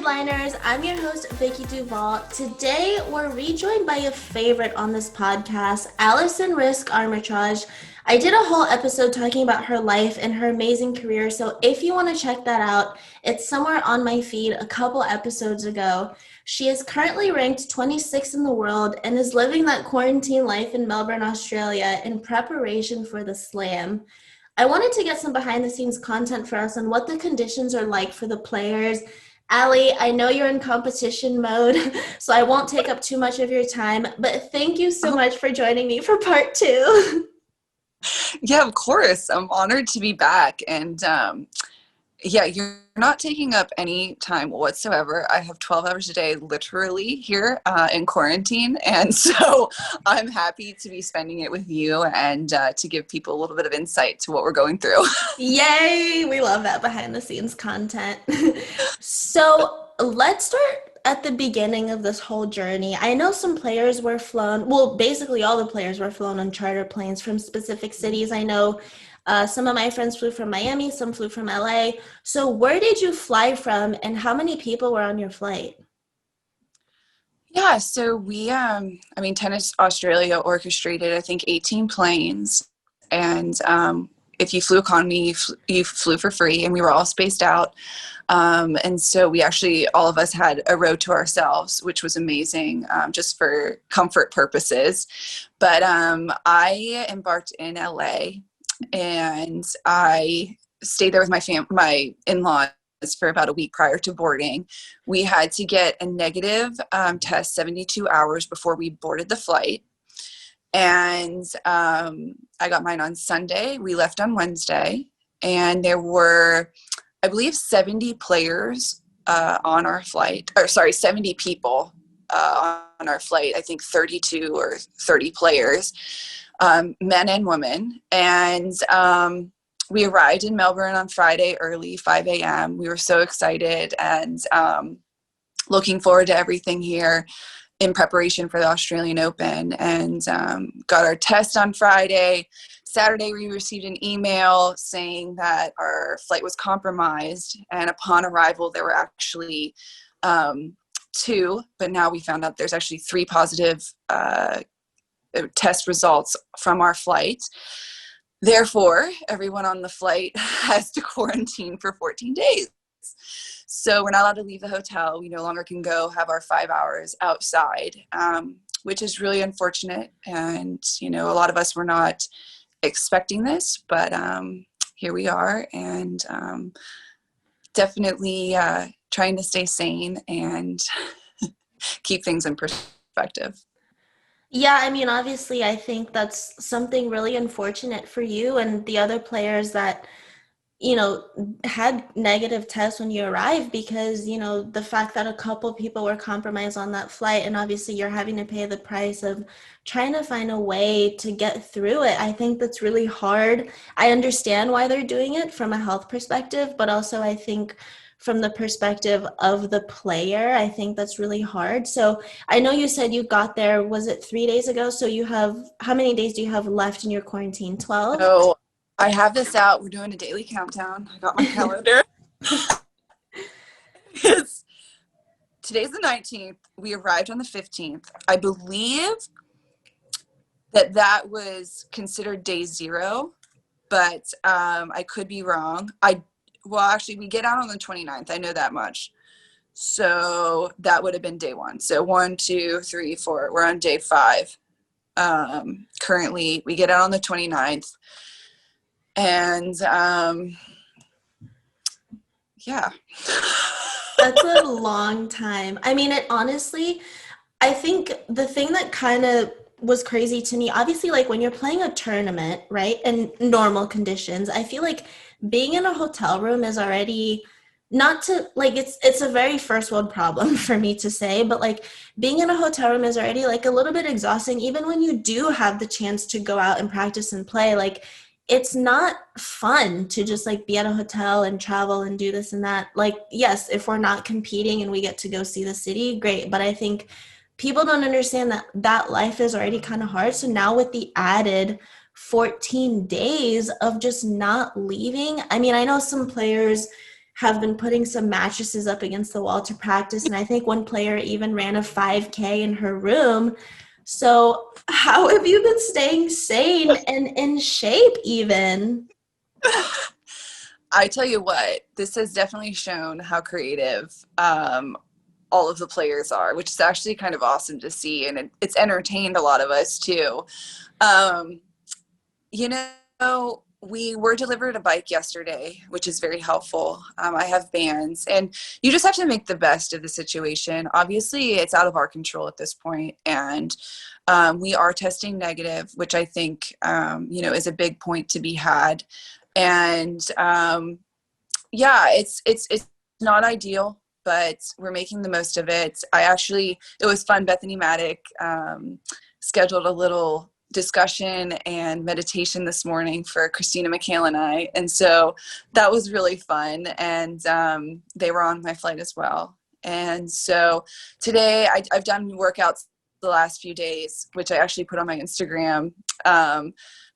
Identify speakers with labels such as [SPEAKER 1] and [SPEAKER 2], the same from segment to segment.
[SPEAKER 1] Sideliners, I'm your host, Vicky Duvall. Today, we're rejoined by a favorite on this podcast, Alison Riske-Amritraj. I did a whole episode talking about her life and her amazing career, so if you want to check that out, it's somewhere on my feed a couple episodes ago. She is currently ranked 26th in the world and is living that quarantine life in Melbourne, Australia in preparation for the Slam. I wanted to get some behind-the-scenes content for us on what the conditions are like for the players. Allie, I know you're in competition mode, so I won't take up too much of your time, but thank you so much for joining me for part two.
[SPEAKER 2] Yeah, of course. I'm honored to be back. And yeah, you're not taking up any time whatsoever. I have 12 hours a day literally here in quarantine. And so I'm happy to be spending it with you and to give people a little bit of insight to what we're going through.
[SPEAKER 1] Yay! We love that behind the scenes content. So let's start at the beginning of this whole journey. I know some players were flown, well, basically all the players were flown on charter planes from specific cities. I know some of my friends flew from Miami, some flew from LA. So where did you fly from and how many people were on your flight?
[SPEAKER 2] Yeah, so Tennis Australia orchestrated, I think, 18 planes. And if you flew economy, you flew for free, and we were all spaced out. And so we actually, all of us had a row to ourselves, which was amazing, just for comfort purposes. But I embarked in LA, and I stayed there with my in-laws for about a week prior to boarding. We had to get a negative test 72 hours before we boarded the flight. And I got mine on Sunday. We left on Wednesday, and there were, I believe, 70 players on our flight, 70 people on our flight. I think 32 or 30 players, men and women. And we arrived in Melbourne on Friday early, 5 a.m. We were so excited and looking forward to everything here in preparation for the Australian Open, and got our test on Friday. Saturday, we received an email saying that our flight was compromised, and upon arrival, there were actually two, but now we found out there's actually 3 positive test results from our flight. Therefore, everyone on the flight has to quarantine for 14 days. So we're not allowed to leave the hotel. We no longer can go have our 5 hours outside, which is really unfortunate. And, a lot of us were not expecting this, but here we are, and definitely trying to stay sane and keep things in perspective.
[SPEAKER 1] Yeah, I mean, obviously, I think that's something really unfortunate for you and the other players that had negative tests when you arrived, because, the fact that a couple people were compromised on that flight, and obviously you're having to pay the price of trying to find a way to get through it. I think that's really hard. I understand why they're doing it from a health perspective, but also I think from the perspective of the player, I think that's really hard. So I know you said you got there, was it 3 days ago? So how many days do you have left in your quarantine? 12?
[SPEAKER 2] So I have this out. We're doing a daily countdown. I got my calendar. Today's the 19th. We arrived on the 15th. I believe that was considered day 0, but I could be wrong. Actually, we get out on the 29th. I know that much. So that would have been day 1. So 1, 2, 3, 4. We're on day 5. Currently, we get out on the 29th. And yeah.
[SPEAKER 1] That's a long time. I mean, I think the thing that kind of was crazy to me, obviously, like when you're playing a tournament, right, in normal conditions, I feel like being in a hotel room is already not to, like, it's a very first world problem for me to say, but like being in a hotel room is already like a little bit exhausting, even when you do have the chance to go out and practice and play. Like, it's not fun to just like be at a hotel and travel and do this and that. Like, yes, if we're not competing and we get to go see the city, great. But I think people don't understand that life is already kind of hard. So now with the added 14 days of just not leaving, I mean, I know some players have been putting some mattresses up against the wall to practice. And I think one player even ran a 5K in her room. So, how have you been staying sane and in shape, even?
[SPEAKER 2] I tell you what, this has definitely shown how creative all of the players are, which is actually kind of awesome to see. And it's entertained a lot of us too. Um, you know, we were delivered a bike yesterday, which is very helpful. I have bands, and you just have to make the best of the situation. Obviously, it's out of our control at this point, and we are testing negative, which I think, is a big point to be had. And yeah, it's not ideal, but we're making the most of it. It was fun. Bethany Maddock scheduled a little discussion and meditation this morning for Christina McHale and I. And so that was really fun. And they were on my flight as well. And so today I've done workouts the last few days, which I actually put on my Instagram.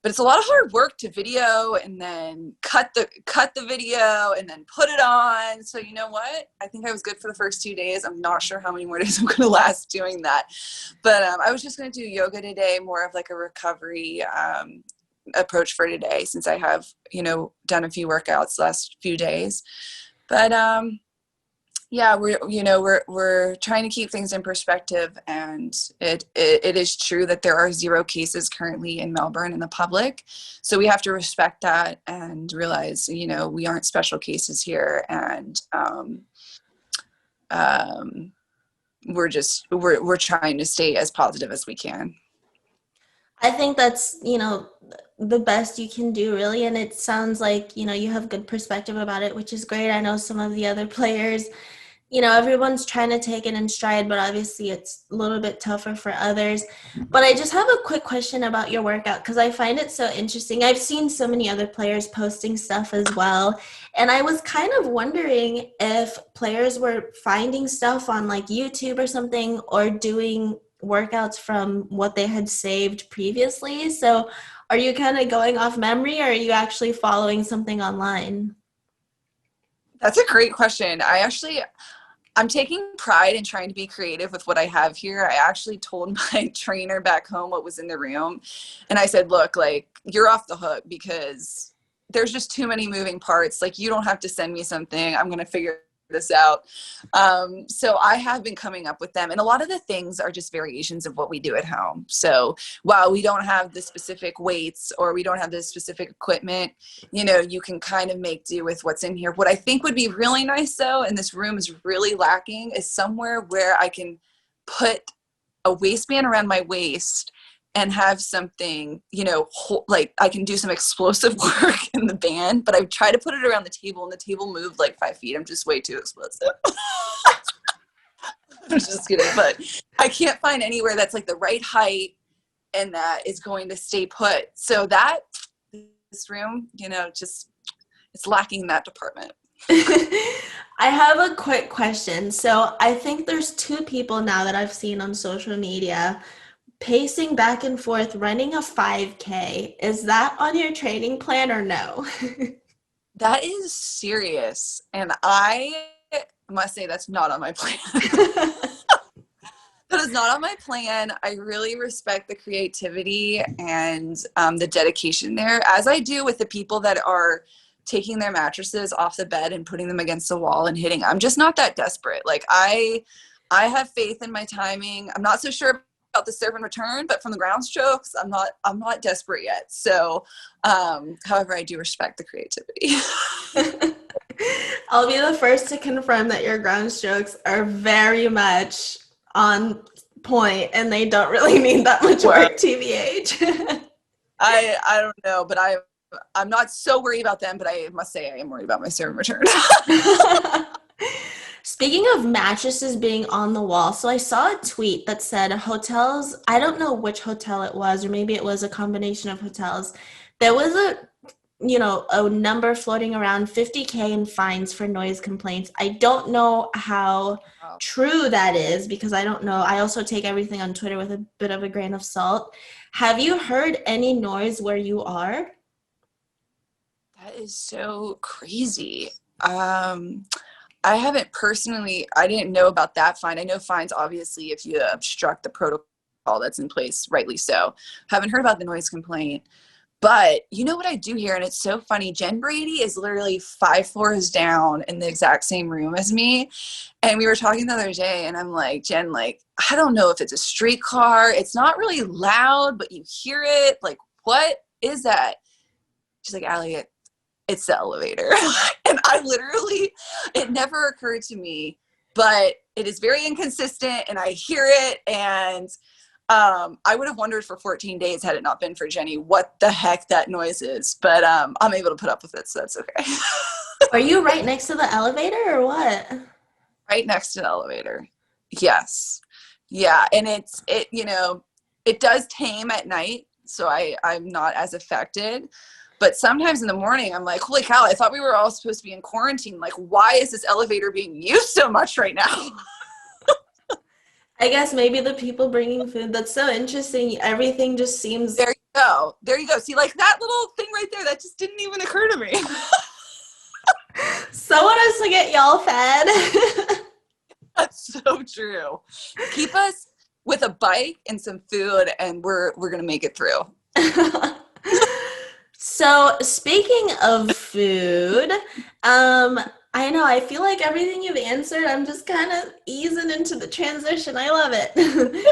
[SPEAKER 2] But it's a lot of hard work to video and then cut the video and then put it on. So you know what? I think I was good for the first 2 days. I'm not sure how many more days I'm going to last doing that. But I was just going to do yoga today, more of like a recovery approach for today, since I have, done a few workouts the last few days. But yeah, we're trying to keep things in perspective, and it is true that there are 0 cases currently in Melbourne in the public, so we have to respect that and realize, we aren't special cases here, and we're trying to stay as positive as we can.
[SPEAKER 1] I think that's, the best you can do, really. And it sounds like, you have good perspective about it, which is great. I know some of the other players, everyone's trying to take it in stride, but obviously it's a little bit tougher for others. But I just have a quick question about your workout, because I find it so interesting. I've seen so many other players posting stuff as well. And I was kind of wondering if players were finding stuff on like YouTube or something, or doing workouts from what they had saved previously. So are you kind of going off memory, or are you actually following something online?
[SPEAKER 2] That's a great question. I'm taking pride in trying to be creative with what I have here. I actually told my trainer back home what was in the room. And I said, look, like, you're off the hook because there's just too many moving parts. Like, you don't have to send me something. I'm going to figure this out. So I have been coming up with them. And a lot of the things are just variations of what we do at home. So while we don't have the specific weights or we don't have the specific equipment, you can kind of make do with what's in here. What I think would be really nice, though, and this room is really lacking, is somewhere where I can put a waistband around my waist and have something, like I can do some explosive work in the band, but I've tried to put it around the table and the table moved like 5 feet. I'm just way too explosive. I'm just kidding, but I can't find anywhere that's like the right height and that is going to stay put. So this room, just it's lacking in that department.
[SPEAKER 1] I have a quick question. So I think there's 2 people now that I've seen on social media pacing back and forth, running a 5K. Is that on your training plan or no?
[SPEAKER 2] That is serious. And I must say that's not on my plan. That is not on my plan. I really respect the creativity and the dedication there, as I do with the people that are taking their mattresses off the bed and putting them against the wall and hitting. I'm just not that desperate. Like, I have faith in my timing. I'm not so sure about the serve and return, but from the ground strokes, I'm not desperate yet. So, however, I do respect the creativity.
[SPEAKER 1] I'll be the first to confirm that your ground strokes are very much on point, and they don't really need that much work, TBH.
[SPEAKER 2] I don't know, but I'm not so worried about them, but I must say I am worried about my serve and return.
[SPEAKER 1] Speaking of mattresses being on the wall, so I saw a tweet that said hotels, I don't know which hotel it was, or maybe it was a combination of hotels. There was a number floating around, 50K in fines for noise complaints. I don't know how true that is, because I don't know. I also take everything on Twitter with a bit of a grain of salt. Have you heard any noise where you are?
[SPEAKER 2] That is so crazy. Um, I haven't personally, I didn't know about that fine. I know fines, obviously, if you obstruct the protocol that's in place, rightly so. Haven't heard about the noise complaint. But you know what I do hear, and it's so funny. Jen Brady is literally 5 floors down in the exact same room as me. And we were talking the other day, and I'm like, Jen, like, I don't know if it's a streetcar. It's not really loud, but you hear it. Like, what is that? She's like, Allie, it's the elevator. And I literally, it never occurred to me, but it is very inconsistent, and I hear it. And I would have wondered for 14 days had it not been for Jenny what the heck that noise is. But I'm able to put up with it, so that's okay.
[SPEAKER 1] Are you right next to the elevator or what?
[SPEAKER 2] Right next to the elevator. Yes. Yeah. And it does tame at night, so I'm not as affected. But sometimes in the morning, I'm like, holy cow, I thought we were all supposed to be in quarantine. Like, why is this elevator being used so much right now?
[SPEAKER 1] I guess maybe the people bringing food. That's so interesting. Everything just seems.
[SPEAKER 2] There you go. There you go. See, like that little thing right there, that just didn't even occur to me.
[SPEAKER 1] Someone has to get y'all fed.
[SPEAKER 2] That's so true. Keep us with a bike and some food, and we're gonna make it through.
[SPEAKER 1] So, speaking of food, I know I feel like everything you've answered, I'm just kind of easing into the transition. I love it.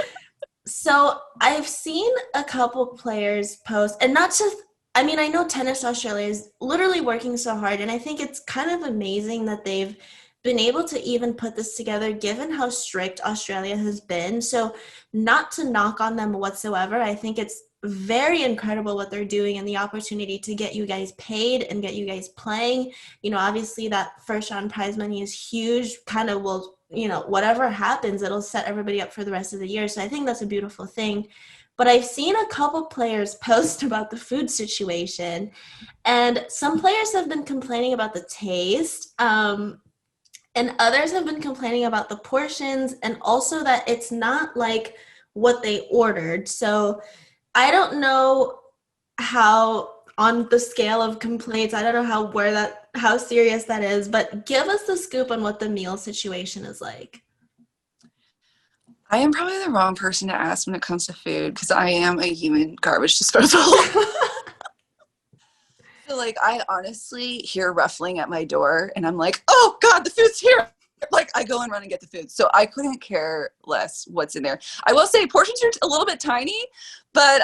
[SPEAKER 1] So, I've seen a couple players post, and not just, I mean, I know Tennis Australia is literally working so hard, and I think it's kind of amazing that they've been able to even put this together given how strict Australia has been. So, not to knock on them whatsoever, I think it's very incredible what they're doing and the opportunity to get you guys paid and get you guys playing. You know, obviously that first round prize money is huge, kind of will, you know, whatever happens, it'll set everybody up for the rest of the year. So I think that's a beautiful thing. But I've seen a couple players post about the food situation, and some players have been complaining about the taste. And others have been complaining about the portions and also that it's not like what they ordered. So I don't know how on the scale of complaints, I don't know how serious that is, but give us the scoop on what the meal situation is like.
[SPEAKER 2] I am probably the wrong person to ask when it comes to food because I am a human garbage disposal. So like I honestly hear ruffling at my door and I'm like, oh God, the food's here. Like I go and run and get the food. So I couldn't care less what's in there. I will say portions are a little bit tiny, but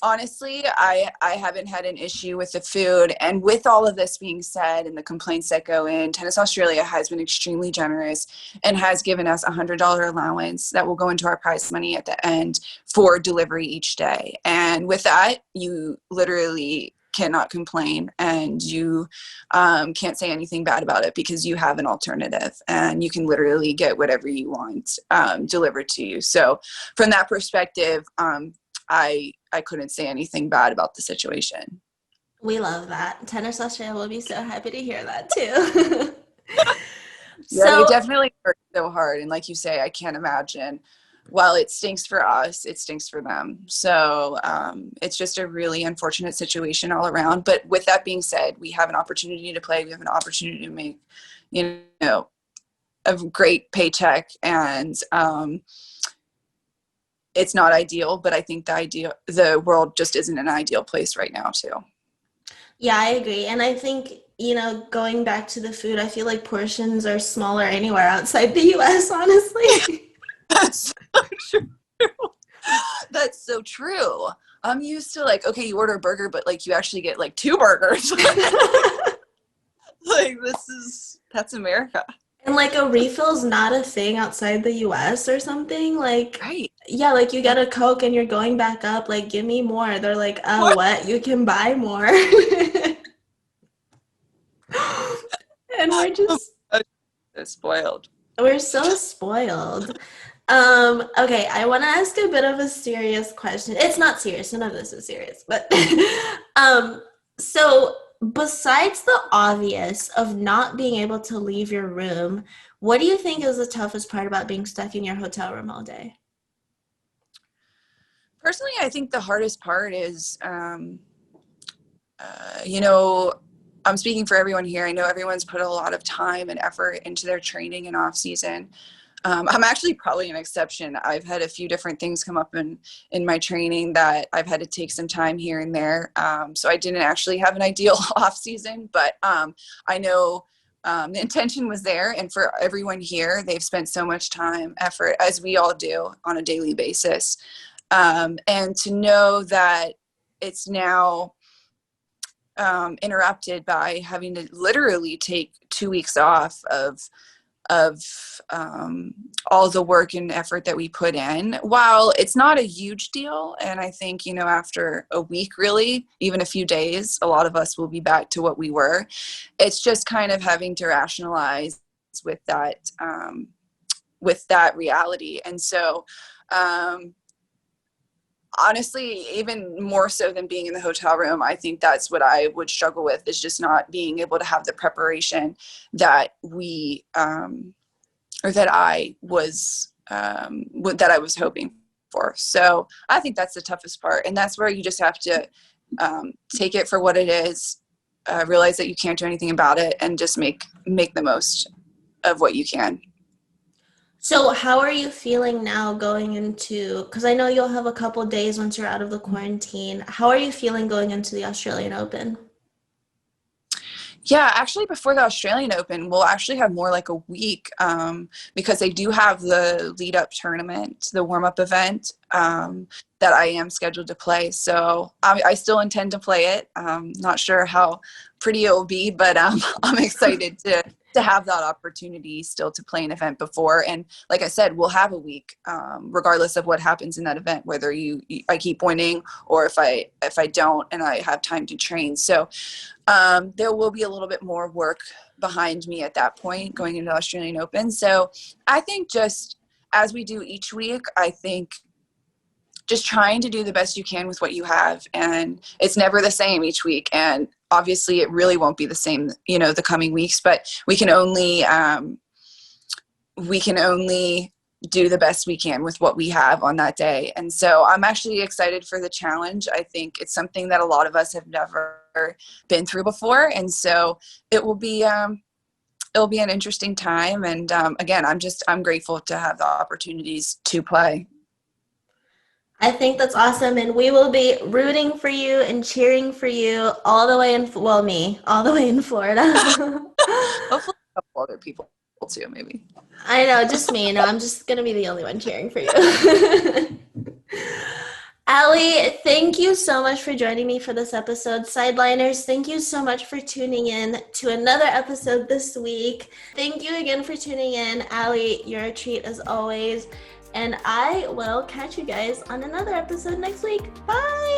[SPEAKER 2] honestly, I haven't had an issue with the food. And with all of this being said and the complaints that go in, Tennis Australia has been extremely generous and has given us $100 allowance that will go into our prize money at the end for delivery each day. And with that, you literally cannot complain and you can't say anything bad about it because you have an alternative and you can literally get whatever you want delivered to you. So from that perspective, I couldn't say anything bad about the situation.
[SPEAKER 1] We love that. Tennis Australia will be so happy to hear that too.
[SPEAKER 2] Yeah, they
[SPEAKER 1] So,
[SPEAKER 2] definitely work so hard. And like you say, I can't imagine. While it stinks for us, it stinks for them. So it's just a really unfortunate situation all around. But with that being said, we have an opportunity to play. We have an opportunity to make, you know, a great paycheck. And it's not ideal, but I think the world just isn't an ideal place right now too.
[SPEAKER 1] yeah, I agree. And I think, you know, going back to the food, I feel like portions are smaller anywhere outside the US, honestly.
[SPEAKER 2] That's so true. That's so true. I'm used to like, okay, you order a burger, but like you actually get like 2 burgers. Like that's America.
[SPEAKER 1] And like a refill's not a thing outside the US or something. Like,
[SPEAKER 2] Right.
[SPEAKER 1] yeah, like you get a Coke and you're going back up, like, give me more. They're like, oh,
[SPEAKER 2] What?
[SPEAKER 1] what? You can buy more. And
[SPEAKER 2] They're spoiled.
[SPEAKER 1] we're so spoiled. Okay, I want to ask a bit of a serious question. It's not serious, none of this is serious, but um, so besides the obvious of not being able to leave your room, what do you think is the toughest part about being stuck in your hotel room all day?
[SPEAKER 2] Personally, I think the hardest part is, you know, I'm speaking for everyone here. I know everyone's put a lot of time and effort into their training and off season. I'm actually probably an exception. I've had a few different things come up in my training that I've had to take some time here and there. So I didn't actually have an ideal off season, but I know the intention was there. And for everyone here, they've spent so much time, effort, as we all do on a daily basis. And to know that it's now interrupted by having to literally take 2 weeks off of all the work and effort that we put in. While it's not a huge deal, and I think, you know, after a week, really, even a few days, a lot of us will be back to what we were. It's just kind of having to rationalize with that reality. And so, honestly, even more so than being in the hotel room, I think that's what I would struggle with, is just not being able to have the preparation that we, or that I was hoping for. So I think that's the toughest part. And that's where you just have to take it for what it is, realize that you can't do anything about it, and just make the most of what you can.
[SPEAKER 1] So how are you feeling now going into, because I know you'll have a couple days once you're out of the quarantine. How are you feeling going into the Australian Open?
[SPEAKER 2] Yeah, actually, before the Australian Open, we'll actually have more like a week, because they do have the lead up tournament, the warm up event, that I am scheduled to play. So I still intend to play it. Not sure how pretty it will be, but I'm excited to have that opportunity still to play an event before. And like I said, we'll have a week, regardless of what happens in that event, whether I keep winning or if I don't and I have time to train. So there will be a little bit more work behind me at that point going into the Australian Open. So I think, just as we do each week, I think just trying to do the best you can with what you have. And it's never the same each week. And obviously it really won't be the same, you know, the coming weeks, but we can only do the best we can with what we have on that day. And so I'm actually excited for the challenge. I think it's something that a lot of us have never been through before. And so it'll be an interesting time. And again, I'm grateful to have the opportunities to play.
[SPEAKER 1] I think that's awesome, and we will be rooting for you and cheering for you all the way me, all the way in Florida.
[SPEAKER 2] Hopefully a couple other people too, maybe.
[SPEAKER 1] I know, just me. No, I'm just going to be the only one cheering for you. Allie, thank you so much for joining me for this episode. Sideliners, thank you so much for tuning in to another episode this week. Thank you again for tuning in. Allie, you're a treat as always. And I will catch you guys on another episode next week. Bye!